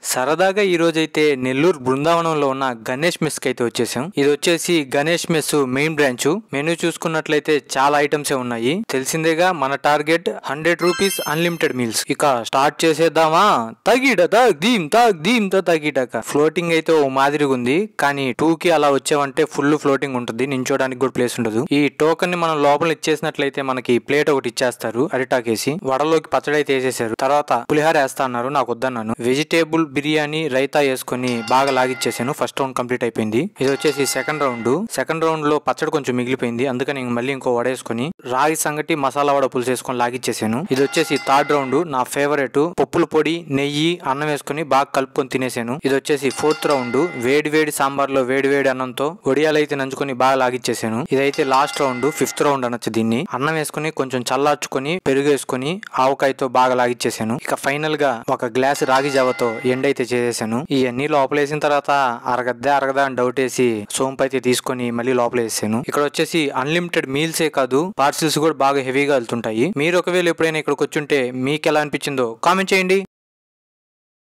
సరదాగా ఈ రోజైతే నెల్లూరు బృందావనంలో ఉన్న గణేష్ మెస్ కి అయితే వచ్చేసాం. ఇది వచ్చేసి Ganesh mess main branch. Menu చూసుకున్నట్లయితే చాలా ఐటమ్స్ ఉన్నాయి. తెలిసిందేగా మన టార్గెట్ 100 రూపీస్ అన్లిమిటెడ్ మీల్స్. ఇక స్టార్ట్ చేసేద్దామా? తగిటక ఫ్లోటింగ్ అయితే ఓ మాదిరిగా ఉంది, కానీ 2 కి అలా వచ్చామంటే ఫుల్ ఫ్లోటింగ్ ఉంటుంది, నించోడానికి కూడా ప్లేస్ ఉండదు. ఈ టోకన్ ని మనం లోపల ఇచ్చేసినట్లయితే మనకి ప్లేట్ ఒకటి ఇచ్చేస్తారు అరిటాకేసి. వడలోకి పచ్చడి అయితే వేసేసారు. తర్వాత పులిహార వేస్తా అన్నారు, నాకు వద్దన్నాను. వెజిటేబుల్ బిర్యానీ రైతా వేసుకుని బాగా లాగిచ్చేసాను. ఫస్ట్ రౌండ్ కంప్లీట్ అయిపోయింది. ఇది వచ్చేసి సెకండ్ రౌండ్ లో పచ్చడి కొంచెం మిగిలిపోయింది, అందుకని మళ్ళీ ఇంకో వడ వేసుకుని రాగి సంగటి మసాలా వడ పులుసు వేసుకొని లాగిచ్చేసాను. ఇది వచ్చేసి థర్డ్ రౌండ్, నా ఫేవరెట్ పప్పుల పొడి నెయ్యి అన్నం వేసుకుని బాగా కలుపుకొని తినేసాను. ఇది వచ్చేసి ఫోర్త్ రౌండ్, వేడి సాంబార్ లో వేడి అన్నంతో వడియాలు అయితే నంచుకొని బాగా లాగిచ్చేసాను. ఇదైతే లాస్ట్ రౌండ్, ఫిఫ్త్ రౌండ్ అనొచ్చు దీన్ని. అన్నం వేసుకుని కొంచెం చల్లార్చుకొని పెరుగు వేసుకుని ఆవకాయతో బాగా లాగిచ్చేసాను. ఇక ఫైనల్ గా ఒక గ్లాస్ రాగి జావతో ఎండ్ అయితే చేసేసాను. ఇవన్నీ లోపలేసిన తర్వాత అరగదా అని డౌట్ వేసి సోంపు అయితే తీసుకొని మళ్ళీ లోపల వేసాను. ఇక్కడ వచ్చేసి అన్లిమిటెడ్ మీల్సే కాదు, పార్సిల్స్ కూడా బాగా హెవీగా వెళ్తుంటాయి. మీరు ఒకవేళ ఎప్పుడైనా ఇక్కడికి వచ్చుంటే మీకు ఎలా అనిపించిందో కామెంట్ చేయండి.